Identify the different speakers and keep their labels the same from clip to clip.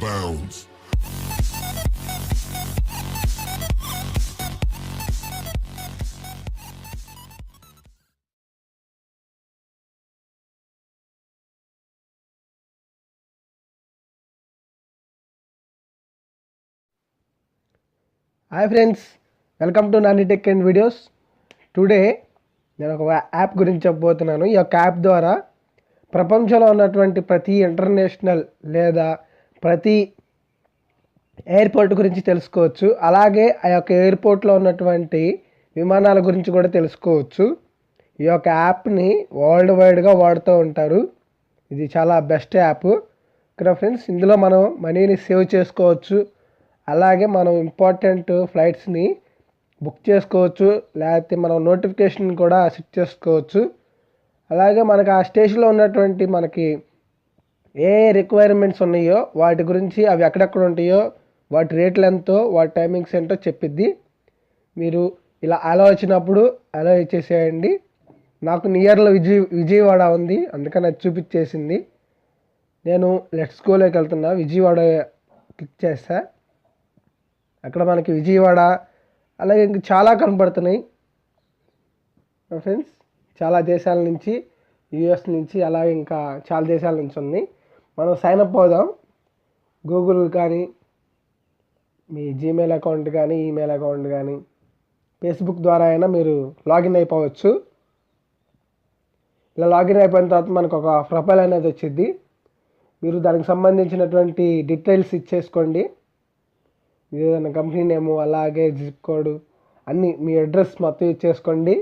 Speaker 1: bounds.
Speaker 2: Hi friends, welcome to Nanitech and videos. Today నేను ఒక app గురించి చెప్పబోతున్నాను. ఈ యొక్క యాప్ ద్వారా ప్రపంచంలో ఉన్నటువంటి ప్రతి ఇంటర్నేషనల్ లేదా ప్రతి ఎయిర్పోర్ట్ గురించి తెలుసుకోవచ్చు. అలాగే ఆ యొక్క ఎయిర్పోర్ట్లో ఉన్నటువంటి విమానాల గురించి కూడా తెలుసుకోవచ్చు. ఈ యొక్క యాప్ని వరల్డ్ వైడ్గా వాడుతూ ఉంటారు. ఇది చాలా బెస్ట్ యాప్ ఇక్కడ ఫ్రెండ్స్. ఇందులో మనం మనీని సేవ్ చేసుకోవచ్చు. అలాగే మనం ఇంపార్టెంట్ ఫ్లైట్స్ని బుక్ చేసుకోవచ్చు, లేకపోతే మనం నోటిఫికేషన్ కూడా సెట్ చేసుకోవచ్చు. అలాగే మనకు ఆ స్టేషన్లో ఉన్నటువంటి మనకి ఏ రిక్వైర్మెంట్స్ ఉన్నాయో వాటి గురించి, అవి ఎక్కడెక్కడ ఉంటాయో, వాటి రేట్లు ఎంతో, వాటి టైమింగ్స్ ఏంటో చెప్పిద్ది. మీరు ఇలా అలా వచ్చినప్పుడు అలా ఇచ్చేసేయండి. నాకు నియర్లో విజయవాడ ఉంది, అందుకని అది చూపించేసింది. నేను లెట్స్ గోలోకి వెళ్తున్నా. విజయవాడ క్లిక్ చేస్తా. అక్కడ మనకి విజయవాడ అలాగే ఇంక చాలా కనపడుతున్నాయి ఫ్రెండ్స్. చాలా దేశాల నుంచి, యూఎస్ నుంచి, అలాగే ఇంకా చాలా దేశాల నుంచి ఉన్నాయి. మనం సైన్ అప్ అవుదాం. గూగుల్ కానీ, మీ జీమెయిల్ అకౌంట్ కానీ, ఈమెయిల్ అకౌంట్ కానీ, ఫేస్బుక్ ద్వారా అయినా మీరు లాగిన్ అయిపోవచ్చు. ఇలా లాగిన్ అయిపోయిన తర్వాత మనకు ఒక ప్రొఫైల్ అనేది వచ్చింది. మీరు దానికి సంబంధించినటువంటి డీటెయిల్స్ ఇచ్చేసుకోండి. ఏదైనా కంపెనీ నేము, అలాగే జిప్ కోడ్, అన్నీ మీ అడ్రస్ మొత్తం ఇచ్చేసుకోండి.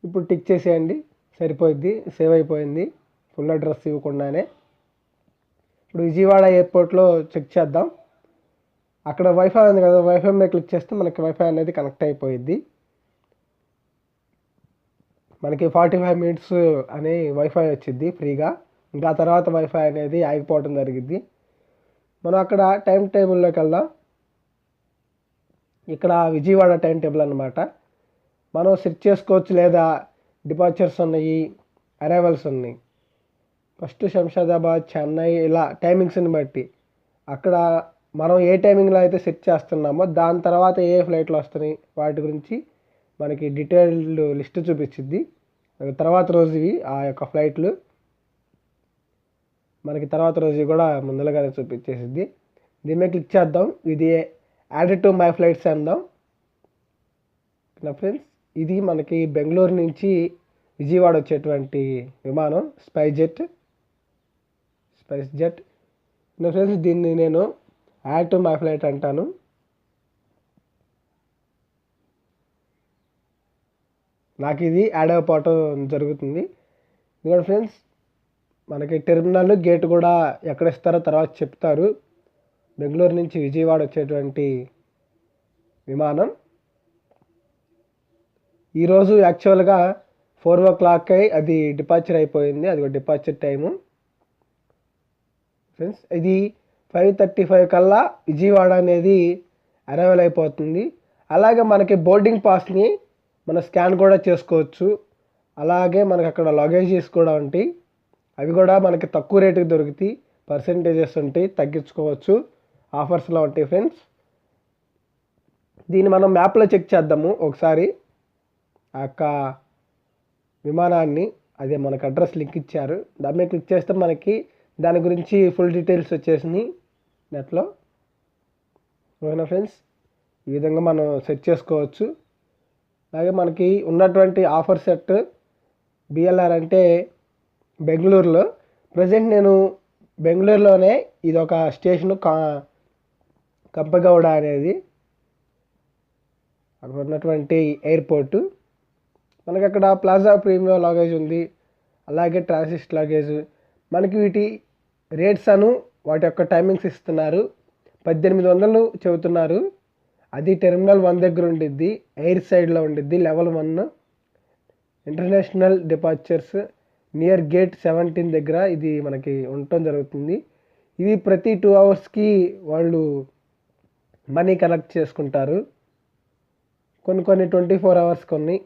Speaker 2: ఇప్పుడు టిక్ చేసేయండి, సరిపోయిద్ది. సేవ్ అయిపోయింది ఫుల్ అడ్రస్ ఇవ్వకుండానే. ఇప్పుడు విజయవాడ ఎయిర్పోర్ట్లో చెక్ చేద్దాం. అక్కడ వైఫై ఉంది కదా, వైఫై మీద క్లిక్ చేస్తే మనకి వైఫై అనేది కనెక్ట్ అయిపోయిద్ది. మనకి 45 మినిట్స్ అని వైఫై వచ్చింది ఫ్రీగా. ఇంకా తర్వాత వైఫై అనేది ఆగిపోవడం జరిగింది. మనం అక్కడ టైం టేబుల్లోకి వెళ్దాం. ఇక్కడ విజయవాడ టైం టేబుల్ అనమాట. మనం సెట్ చేసుకోవచ్చు, లేదా డిపార్చర్స్ ఉన్నాయి, అరైవల్స్ ఉన్నాయి. ఫస్ట్ శంషాదాబాద్, చెన్నై, ఇలా టైమింగ్స్ని బట్టి అక్కడ మనం ఏ టైమింగ్లో అయితే సెట్ చేస్తున్నామో దాని తర్వాత ఏ ఫ్లైట్లు వస్తున్నాయి వాటి గురించి మనకి డీటెయిల్డ్ లిస్ట్ చూపించింది. తర్వాత రోజువి ఆ యొక్క ఫ్లైట్లు మనకి తర్వాత రోజు కూడా ముందరగానే చూపించేసిద్ది. దీని మీద క్లిక్ చేద్దాం. ఇది యాడెడ్ టు మై ఫ్లైట్స్ అందాం ఫ్రెండ్స్. ఇది మనకి బెంగళూరు నుంచి విజయవాడ వచ్చేటువంటి విమానం స్పైస్ జెట్ ఫ్రెండ్స్. దీన్ని నేను యాడ్ టు మై ఫ్లైట్ అంటాను. నాకు ఇది యాడ్ అయిపోవటం జరుగుతుంది. ఎందుకంటే ఫ్రెండ్స్ మనకి టెర్మినల్ గేట్ కూడా ఎక్కడ ఇస్తారో తర్వాత చెప్తారు. బెంగళూరు నుంచి విజయవాడ వచ్చేటువంటి విమానం ఈరోజు యాక్చువల్గా 4 o'clock అది డిపార్చర్ అయిపోయింది. అది ఒక డిపార్చర్ టైము ఫ్రెండ్స్. ఇది 5:35 కల్లా విజయవాడ అనేది అరైవల్ అయిపోతుంది. అలాగే మనకి బోర్డింగ్ పాస్ని మనం స్కాన్ కూడా చేసుకోవచ్చు. అలాగే మనకి అక్కడ లగేజెస్ కూడా ఉంటాయి. అవి కూడా మనకి తక్కువ రేటుకి దొరుకుతాయి. పర్సెంటేజెస్ ఉంటాయి, తగ్గించుకోవచ్చు. ఆఫర్స్లో ఉంటాయి ఫ్రెండ్స్. దీన్ని మనం మ్యాప్లో చెక్ చేద్దాము ఒకసారి. ఆ యొక్క విమానాన్ని, అదే మనకు అడ్రస్ లింక్ ఇచ్చారు, దాని మీద క్లిక్ చేస్తే మనకి దాని గురించి ఫుల్ డీటెయిల్స్ వచ్చేసినాయి నెట్లో. ఓకేనా ఫ్రెండ్స్, ఈ విధంగా మనం సెట్ చేసుకోవచ్చు. అలాగే మనకి ఉన్నటువంటి ఆఫర్ సెట్ బిఎల్ఆర్ అంటే బెంగళూరులో. ప్రజెంట్ నేను బెంగళూరులోనే, ఇది ఒక స్టేషను కంపగౌడ అనేది, అక్కడ ఉన్నటువంటి ఎయిర్పోర్టు. మనకి అక్కడ ప్లాజా ప్రీమియం లగేజ్ ఉంది, అలాగే ట్రాన్సిస్ట్ లగేజ్. మనకి వీటి రేట్స్ వాటి యొక్క టైమింగ్స్ ఇస్తున్నారు. 1800 చెబుతున్నారు. అది టెర్మినల్ 1 దగ్గర ఉండిద్ది, ఎయిర్ సైడ్లో ఉండిద్ది. Level 1 international departures near gate 17 దగ్గర ఇది మనకి ఉండటం జరుగుతుంది. ఇది ప్రతి 2 అవర్స్కి వాళ్ళు మనీ కలెక్ట్ చేసుకుంటారు. కొన్ని 24 అవర్స్, కొన్ని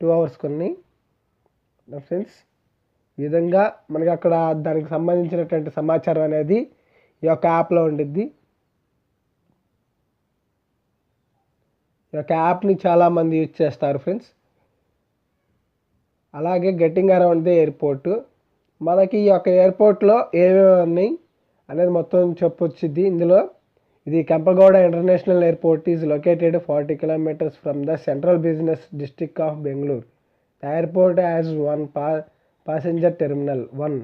Speaker 2: 2 అవర్స్ కొన్ని ఫ్రెండ్స్. ఈ విధంగా మనకి అక్కడ దానికి సంబంధించినటువంటి సమాచారం అనేది ఈ యొక్క యాప్లో ఉండిద్ది. ఈ యొక్క యాప్ని చాలామంది యూజ్ చేస్తారు ఫ్రెండ్స్. అలాగే గెట్టింగ్ అరౌండ్ ది ఎయిర్పోర్ట్, మనకి ఈ యొక్క ఎయిర్పోర్ట్లో ఏమేమి ఉన్నాయి అనేది మొత్తం చెప్పొచ్చింది ఇందులో. ఇది Kempegowda international airport is located 40 kilometers from the central business district of Bengaluru. The airport has 1 passenger terminal 1.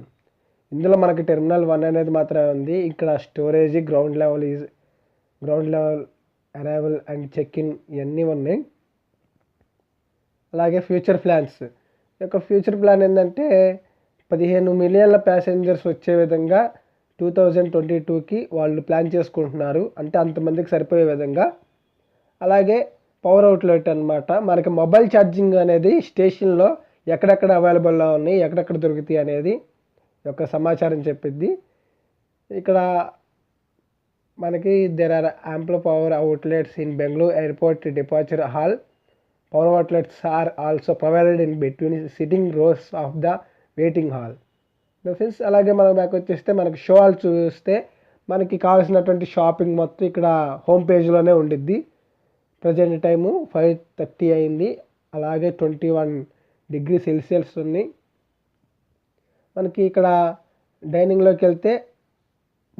Speaker 2: ఇందులో మనకి టెర్మినల్ 1 అనేది మాత్రమే ఉంది. ఇక్కడ storage, ground level arrival and check in ఇవన్నీ ఉన్నాయి. అలాగే ఫ్యూచర్ ప్లాన్స్, ఈ యొక్క ఫ్యూచర్ ప్లాన్ ఏంటంటే 15 మిలియన్ల ప్యాసింజర్స్ వచ్చే విధంగా 2022కి వాళ్ళు ప్లాన్ చేసుకుంటున్నారు, అంటే అంతమందికి సరిపోయే విధంగా. అలాగే పవర్ అవుట్లెట్ అనమాట, మనకి మొబైల్ ఛార్జింగ్ అనేది స్టేషన్లో ఎక్కడెక్కడ అవైలబుల్లో ఉన్నాయి, ఎక్కడెక్కడ దొరుకుతాయి అనేది యొక్క సమాచారం చెప్పిద్ది. ఇక్కడ మనకి there are ample power outlets in Bengaluru airport departure hall. Power outlets are also provided in between sitting rows of the waiting hall. Friends అలాగే మనం బ్యాక్ వచ్చేస్తే మనకి షో హాల్ చూస్తే మనకి కావాల్సినటువంటి షాపింగ్ మొత్తం ఇక్కడ హోమ్ పేజ్లోనే ఉండిద్ది. ప్రజెంట్ టైము 5:30 అయింది. అలాగే 21 degrees Celsius ఉంది. మనకి ఇక్కడ డైనింగ్లోకి వెళ్తే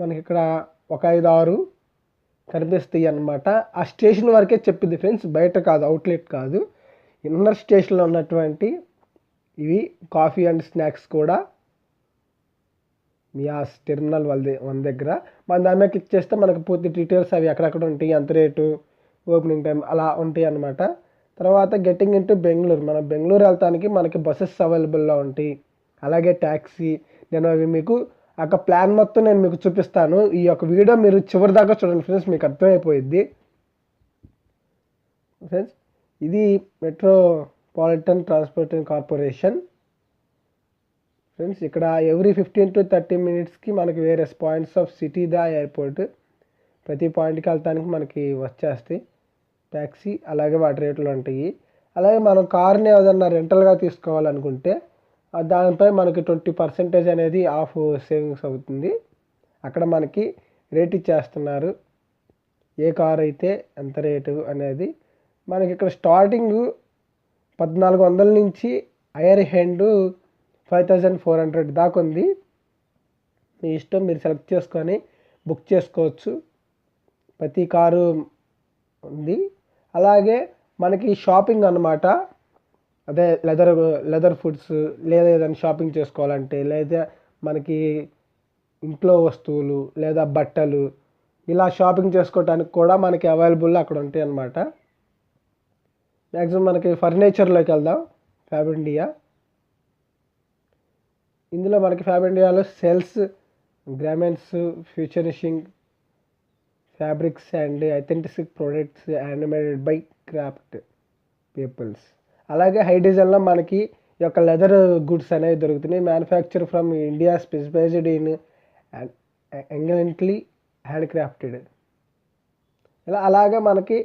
Speaker 2: మనకి ఇక్కడ ఒక 5-6 కనిపిస్తాయి అన్నమాట. ఆ స్టేషన్ వరకే చెప్పింది ఫ్రెండ్స్, బయట కాదు, అవుట్లెట్ కాదు. ఇన్నర్ స్టేషన్లో ఉన్నటువంటి ఇవి కాఫీ అండ్ స్నాక్స్ కూడా మీ ఆ టెర్మినల్ 1 దగ్గర మన దాని మీద క్లిక్ చేస్తే మనకు పూర్తి డీటెయిల్స్ అవి ఎక్కడెక్కడ ఉంటాయి, ఎంత రేటు, ఓపెనింగ్ టైం అలా ఉంటాయి అన్నమాట. తర్వాత గెట్టింగ్ ఇంటూ బెంగళూరు, మనం బెంగళూరు వెళ్తానికి మనకి బస్సెస్ అవైలబుల్లో ఉంటాయి. అలాగే ట్యాక్సీ, నేను అవి మీకు ఆ ప్లాన్ మొత్తం నేను మీకు చూపిస్తాను. ఈ యొక్క వీడియో మీరు చివరి దాకా చూడండి ఫ్రెండ్స్, మీకు అర్థమైపోయిద్ది ఫ్రెండ్స్. ఇది మెట్రోపాలిటన్ ట్రాన్స్పోర్టేషన్ కార్పొరేషన్ ఫ్రెండ్స్. ఇక్కడ ఎవ్రీ 15 to 30 minutesకి మనకి various points of city the airport, ప్రతి పాయింట్కి వెళ్తానికి మనకి వచ్చేస్తాయి ట్యాక్సీ. అలాగే వాటి రేట్లు ఉంటాయి. అలాగే మనం కార్ని ఏదన్నా రెంటల్గా తీసుకోవాలనుకుంటే దానిపై మనకి 20% అనేది ఆఫ్ సేవింగ్స్ అవుతుంది. అక్కడ మనకి రేట్ ఇచ్చేస్తున్నారు, ఏ కార్ అయితే ఎంత రేటు అనేది. మనకి ఇక్కడ స్టార్టింగ్ 1400 నుంచి హైయర్ హ్యాండ్ 5400 దాకా ఉంది. మీ ఇష్టం, మీరు సెలెక్ట్ చేసుకొని బుక్ చేసుకోవచ్చు. ప్రతి కారు ఉంది. అలాగే మనకి షాపింగ్ అన్నమాట, అదే లెదర్ ఫుడ్స్, లేదా ఏదైనా షాపింగ్ చేసుకోవాలంటే, లేదా మనకి ఇంట్లో వస్తువులు లేదా బట్టలు ఇలా షాపింగ్ చేసుకోవడానికి కూడా మనకి అవైలబుల్ అక్కడ ఉంటాయి అన్నమాట. మ్యాక్సిమం మనకి ఫర్నిచర్లోకి వెళ్దాం. ఫ్యాబ్ ఇండియా, ఇందులో మనకి ఫ్యాబ్ ఇండియాలో sells, garments, furnishing fabrics and authentic products animated by craft peoples. అలాగే హై డిజైన్లో మనకి ఈ యొక్క లెదర్ గుడ్స్ అనేవి దొరుకుతున్నాయి. Manufacture from India, specialised in elegantly handcrafted. ఇలా అలాగే మనకి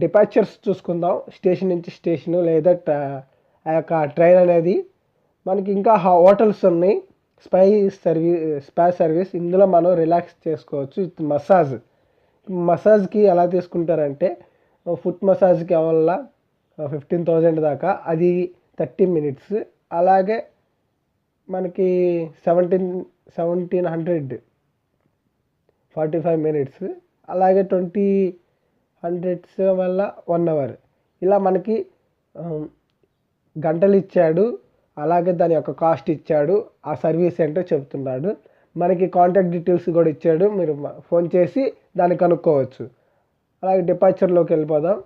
Speaker 2: డిపార్చర్స్ చూసుకుందాం, స్టేషన్ నుంచి స్టేషను, లేదా ఆ యొక్క ట్రైన్ అనేది. మనకి ఇంకా హోటల్స్ ఉన్నాయి, స్పా సర్వీస్. ఇందులో మనం రిలాక్స్ చేసుకోవచ్చు. మసాజ్కి ఎలా తీసుకుంటారంటే ఫుట్ మసాజ్కి వల్ల 15,000 దాకా, అది 30 minutes. అలాగే మనకి 1745 minutes. అలాగే 20 వల్ల 1 hour. ఇలా మనకి గంటలు ఇచ్చాడు, అలాగే దాని యొక్క కాస్ట్ ఇచ్చాడు, ఆ సర్వీస్ ఏంటో చెప్తున్నాడు. మనకి కాంటాక్ట్ డీటెయిల్స్ కూడా ఇచ్చాడు, మీరు ఫోన్ చేసి దాన్ని కనుక్కోవచ్చు. అలాగే డిపార్చర్లోకి వెళ్ళిపోదాం.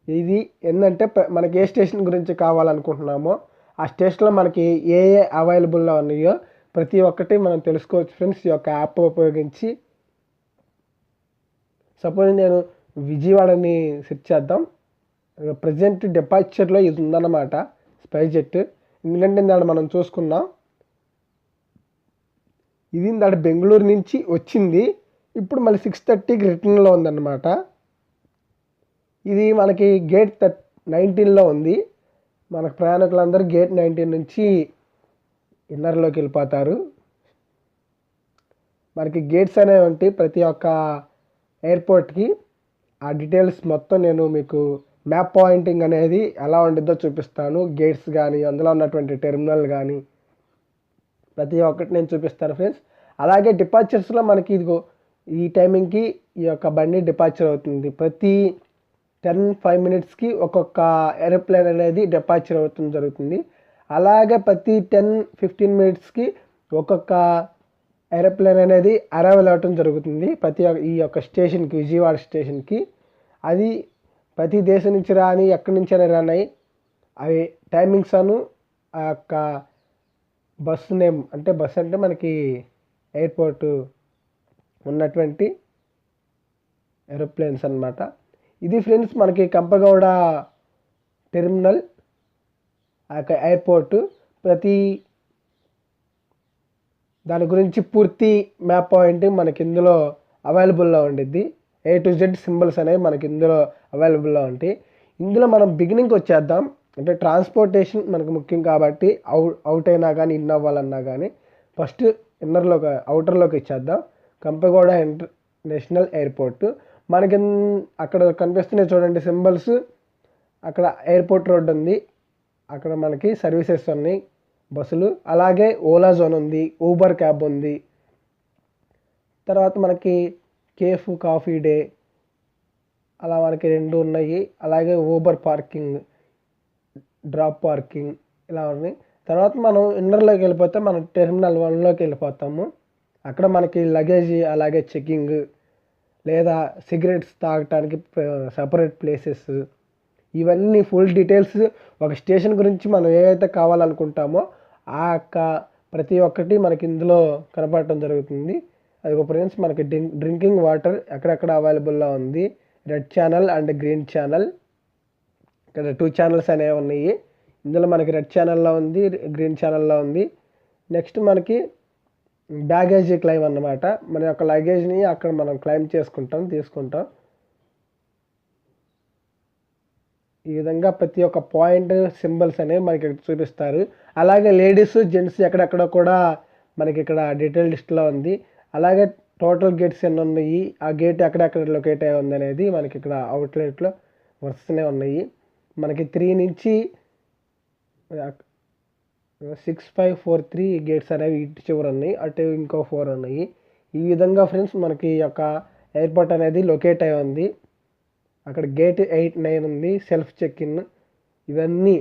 Speaker 2: ఇది ఏంటంటే మనకి ఏ స్టేషన్ గురించి కావాలనుకుంటున్నామో ఆ స్టేషన్లో మనకి ఏ అవైలబుల్లో ఉన్నాయో ప్రతి ఒక్కటి మనం తెలుసుకోవచ్చు ఫ్రెండ్స్ ఈ యొక్క యాప్ ఉపయోగించి. సపోజ్ నేను విజయవాడని సెర్చ్ చేద్దాం. ప్రజెంట్ డిపార్చర్లో ఇది ఉందన్నమాట, స్పైస్ జెట్. ఎందుకంటే ఇందాక మనం చూసుకున్నాం, ఇది ఇందాక బెంగళూరు నుంచి వచ్చింది, ఇప్పుడు మళ్ళీ 6:30కి రిటర్న్లో ఉందన్నమాట. ఇది మనకి గేట్ 19లో ఉంది. మనకు ప్రయాణికులందరూ గేట్ 19 నుంచి ఇన్నర్లోకి వెళ్ళిపోతారు. మనకి గేట్స్ అనేవి ఉంటాయి ప్రతి ఒక్క ఎయిర్పోర్ట్కి. ఆ డీటెయిల్స్ మొత్తం నేను మీకు మ్యాప్ పాయింటింగ్ అనేది ఎలా ఉండిద్దో చూపిస్తాను. గేట్స్ కానీ, అందులో ఉన్నటువంటి టెర్మినల్ కానీ ప్రతి ఒక్కటి నేను చూపిస్తాను ఫ్రెండ్స్. అలాగే డిపార్చర్స్లో మనకి ఇదిగో ఈ టైమింగ్కి ఈ యొక్క బండి డిపార్చర్ అవుతుంది. ప్రతి 10-5 మినిట్స్కి ఒక్కొక్క ఏరోప్లేన్ అనేది డిపార్చర్ అవుతుంది జరుగుతుంది. అలాగే ప్రతి 10-15 మినిట్స్కి ఒక్కొక్క ఏరోప్లేన్ అనేది అరైవల్ అవ్వటం జరుగుతుంది ఈ యొక్క స్టేషన్కి, విజయవాడ స్టేషన్కి. అది ప్రతి దేశం నుంచి రాని, ఎక్కడి నుంచైనా రాని అవి టైమింగ్స్ అను ఆ యొక్క బస్సు నేమ్, అంటే బస్సు అంటే మనకి ఎయిర్పోర్టు ఉన్నటువంటి ఏరోప్లేన్స్ అన్నమాట. ఇది ఫ్రెండ్స్ మనకి కంపగౌడ టెర్మినల్, ఆ యొక్క ఎయిర్పోర్టు. ప్రతి దాని గురించి పూర్తి మ్యాప్ పాయింటింగ్ మనకి ఇందులో అవైలబుల్లో ఉండిద్ది. A to Z సింబల్స్ అనేవి మనకి ఇందులో అవైలబుల్లో ఉంటాయి. ఇందులో మనం బిగినింగ్కి వచ్చేద్దాం. అంటే ట్రాన్స్పోర్టేషన్ మనకు ముఖ్యం కాబట్టి అవుట్ అయినా కానీ, ఇన్ అవ్వాలన్నా కానీ ఫస్ట్ అవుటర్లోకి ఇచ్చేద్దాం. కంపగౌడ ఇంటర్నేషనల్ ఎయిర్పోర్ట్. మనకి అక్కడ కనిపిస్తున్నాయి చూడండి సింబల్స్. అక్కడ ఎయిర్పోర్ట్ రోడ్ ఉంది, అక్కడ మనకి సర్వీసెస్ ఉన్నాయి బస్సులు. అలాగే ఓలా జోన్ ఉంది, ఊబర్ క్యాబ్ ఉంది. తర్వాత మనకి కేఫ్ కాఫీ డే అలా మనకి 2 ఉన్నాయి. అలాగే ఊబర్ పార్కింగ్, డ్రాప్ పార్కింగ్ ఇలా ఉన్నాయి. తర్వాత మనం ఇన్నర్లోకి వెళ్ళిపోతే మనం టెర్మినల్ 1లోకి వెళ్ళిపోతాము. అక్కడ మనకి లగేజ్, అలాగే చెకింగ్ లేదా సిగరెట్స్ తాగటానికి సపరేట్ ప్లేసెస్, ఇవన్నీ ఫుల్ డీటెయిల్స్ ఒక స్టేషన్ గురించి మనం ఏవైతే కావాలనుకుంటామో ఆ యొక్క ప్రతి ఒక్కటి మనకి ఇందులో కనపడటం జరుగుతుంది. అది ఒక ఫ్రెండ్స్ మనకి డ్రింకింగ్ వాటర్ ఎక్కడెక్కడ అవైలబుల్లో ఉంది. Red channel and green channel, ఇక్కడ 2 ఛానల్స్ అనేవి ఉన్నాయి. ఇందులో మనకి రెడ్ ఛానల్లో ఉంది, గ్రీన్ ఛానల్లో ఉంది. నెక్స్ట్ మనకి బ్యాగేజ్ క్లైమ్ అన్నమాట. మన యొక్క లగేజ్ని అక్కడ మనం క్లైమ్ తీసుకుంటాం. ఈ విధంగా ప్రతి ఒక్క పాయింట్ సింబల్స్ అనేవి మనకి చూపిస్తారు. అలాగే లేడీస్, జెంట్స్ ఎక్కడెక్కడ కూడా మనకి ఇక్కడ డీటెయిల్ లిస్ట్లో ఉంది. అలాగే టోటల్ గేట్స్ ఎన్ని ఉన్నాయి, ఆ గేట్ ఎక్కడెక్కడ లొకేట్ అయి ఉంది అనేది మనకి ఇక్కడ అవుట్లెట్లో వరుసనే ఉన్నాయి. మనకి 3 నుంచి 6543 గేట్స్ అనేవి ఇటు చివర ఉన్నాయి, అటు ఇంకో 4 ఉన్నాయి. ఈ విధంగా ఫ్రెండ్స్ మనకి ఈ యొక్క ఎయిర్పోర్ట్ అనేది లొకేట్ అయి ఉంది. అక్కడ గేట్ 8, 9 ఉంది, సెల్ఫ్ చెక్ ఇన్. ఇవన్నీ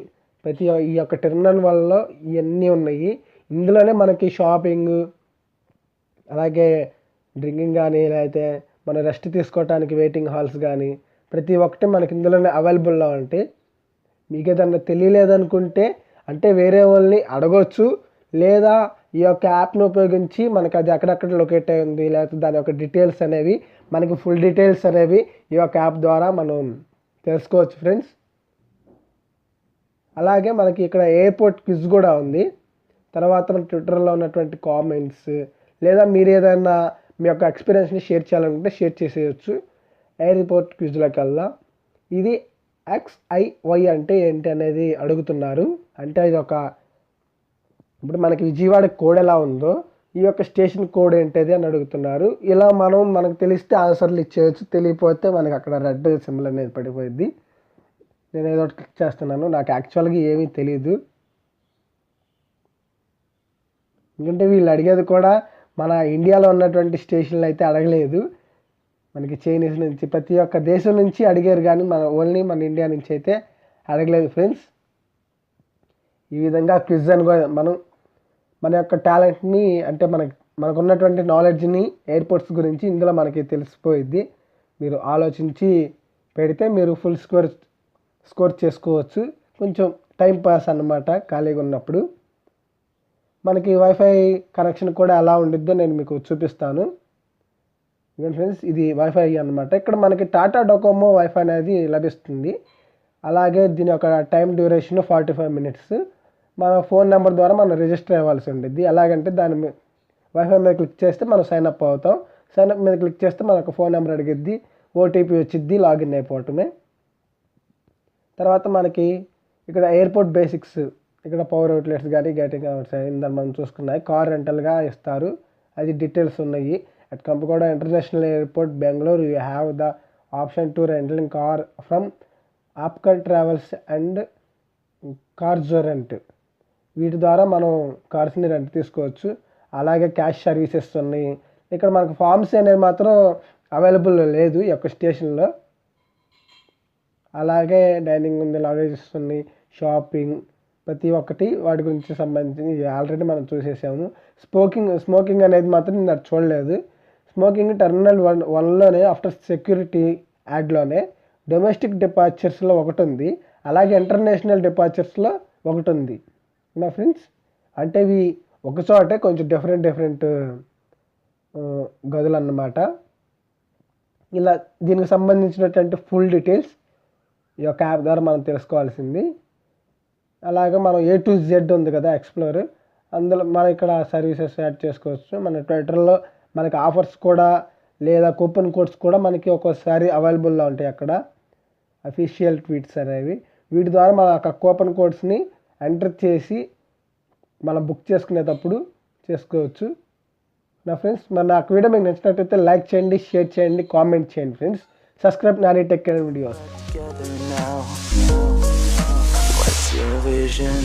Speaker 2: ఈ యొక్క టెర్మినల్ వాళ్ళలో ఇవన్నీ ఉన్నాయి. ఇందులోనే మనకి షాపింగ్, అలాగే డ్రింకింగ్ కానీ, లేకపోతే మన రెస్ట్ తీసుకోవడానికి వెయిటింగ్ హాల్స్ కానీ ప్రతి ఒక్కటి మనకి ఇందులోనే అవైలబుల్లో ఉంటాయి. మీకు ఏదన్నా తెలియలేదనుకుంటే అంటే వేరే వాళ్ళని అడగవచ్చు, లేదా ఈ యొక్క యాప్ను ఉపయోగించి మనకి అది అక్కడక్కడ లొకేట్ అయి ఉంది, లేకపోతే దాని యొక్క డీటెయిల్స్ అనేవి మనకి ఫుల్ డీటెయిల్స్ అనేవి ఈ యొక్క యాప్ ద్వారా మనం తెలుసుకోవచ్చు ఫ్రెండ్స్. అలాగే మనకి ఇక్కడ ఎయిర్పోర్ట్ క్విజ్ కూడా ఉంది. తర్వాత మన ట్విట్టర్లో ఉన్నటువంటి కామెంట్స్, లేదా మీరు ఏదైనా మీ యొక్క ఎక్స్పీరియన్స్ని షేర్ చేయాలనుకుంటే షేర్ చేసేయచ్చు. ఎయిర్పోర్ట్ క్విజ్లోకి వెళ్దాం. ఇది XIY అంటే ఏంటి అనేది అడుగుతున్నారు. అంటే ఇది ఇప్పుడు మనకి విజయవాడ కోడ్ ఎలా ఉందో ఈ యొక్క స్టేషన్ కోడ్ ఏంటిది అని అడుగుతున్నారు. ఇలా మనకు తెలిస్తే ఆన్సర్లు ఇచ్చేయచ్చు, తెలియకపోతే మనకి అక్కడ రెడ్ సింబల్ అనేది పడిపోయింది. నేను ఏదో క్లిక్ చేస్తున్నాను, నాకు యాక్చువల్గా ఏమీ తెలియదు. ఎందుకంటే వీళ్ళు అడిగేది కూడా మన ఇండియాలో ఉన్నటువంటి స్టేషన్లు అయితే అడగలేదు. మనకి చైనీస్ నుంచి ప్రతి ఒక్క దేశం నుంచి అడిగారు, కానీ ఓన్లీ మన ఇండియా నుంచి అయితే అడగలేదు ఫ్రెండ్స్. ఈ విధంగా క్విజ్ అని మన యొక్క టాలెంట్ని, అంటే మనకు ఉన్నటువంటి నాలెడ్జ్ని ఎయిర్పోర్ట్స్ గురించి ఇందులో మనకి తెలిసిపోయిద్ది. మీరు ఆలోచించి పెడితే మీరు ఫుల్ స్కోర్ చేసుకోవచ్చు. కొంచెం టైం పాస్ అన్నమాట ఖాళీగా ఉన్నప్పుడు. మనకి వైఫై కనెక్షన్ కూడా ఎలా ఉండిద్దో నేను మీకు చూపిస్తాను. ఇదిగోండి ఫ్రెండ్స్, ఇది వైఫై అన్నమాట. ఇక్కడ మనకి టాటా డొకోమో వైఫై అనేది లభిస్తుంది. అలాగే దీని యొక్క టైం డ్యూరేషన్ 45 మినిట్స్. మన ఫోన్ నెంబర్ ద్వారా మనం రిజిస్టర్ అవ్వాల్సి ఉంటుంది. ఎలాగంటే దాని వైఫై మీద క్లిక్ చేస్తే మనం సైన్అప్ అవుతాం. సైన్అప్ మీద క్లిక్ చేస్తే మనకు ఫోన్ నెంబర్ అడిగిద్ది, ఓటీపీ వచ్చిద్ది, లాగిన్ అయిపోవటమే. తర్వాత మనకి ఇక్కడ ఎయిర్పోర్ట్ బేసిక్స్ ఇక్కడ పవర్ అవుట్లెట్స్ కానీ గెటింగ్ అవుట్స్ ఇందని మనం చూసుకున్నాయి. కార్ రెంటల్గా ఇస్తారు, అది డీటెయిల్స్ ఉన్నాయి. At Kempegowda international airport Bengaluru you have the option to renting car from Apcar travels and cars rent. వీటి ద్వారా మనం కార్స్ని రెంట్ తీసుకోవచ్చు. అలాగే క్యాష్ సర్వీసెస్ ఉన్నాయి. ఇక్కడ మనకు ఫార్మసీ అనేది మాత్రం అవైలబుల్ లేదు ఈ యొక్క స్టేషన్లో. అలాగే డైనింగ్ ఉంది, లగేజెస్ ఉన్నాయి, షాపింగ్, ప్రతి ఒక్కటి వాటి గురించి సంబంధించి ఆల్రెడీ మనం చూసేసాము. స్మోకింగ్ అనేది మాత్రం నేను చూడలేదు. స్మోకింగ్ టెర్మినల్ 1లోనే ఆఫ్టర్ సెక్యూరిటీ యాడ్లోనే డొమెస్టిక్ డిపార్చర్స్లో ఒకటి ఉంది, అలాగే ఇంటర్నేషనల్ డిపార్చర్స్లో ఒకటి ఉంది నా ఫ్రెండ్స్. అంటే ఇవి ఒకచోటే కొంచెం డిఫరెంట్ గదులు అన్నమాట. ఇలా దీనికి సంబంధించినటువంటి ఫుల్ డీటెయిల్స్ ఈ యొక్క యాప్ ద్వారా మనం తెలుసుకోవాల్సింది. అలాగే మనం A to Z ఉంది కదా ఎక్స్ప్లోర్, అందులో మనం ఇక్కడ సర్వీసెస్ యాడ్ చేసుకోవచ్చు. మన ట్విట్టర్లో మనకి ఆఫర్స్ కూడా లేదా కూపన్ కోడ్స్ కూడా మనకి ఒక్కోసారి అవైలబుల్లో ఉంటాయి అక్కడ, అఫీషియల్ ట్వీట్స్ అనేవి. వీటి ద్వారా మన యొక్క కూపన్ కోడ్స్ని ఎంటర్ చేసి మనం బుక్ చేసుకునేటప్పుడు చేసుకోవచ్చు నా ఫ్రెండ్స్. మన నాకు వీడియో మీకు నచ్చినట్లయితే లైక్ చేయండి, షేర్ చేయండి, కామెంట్ చేయండి friends. Subscribe Nanitech videos.
Speaker 1: What's your vision?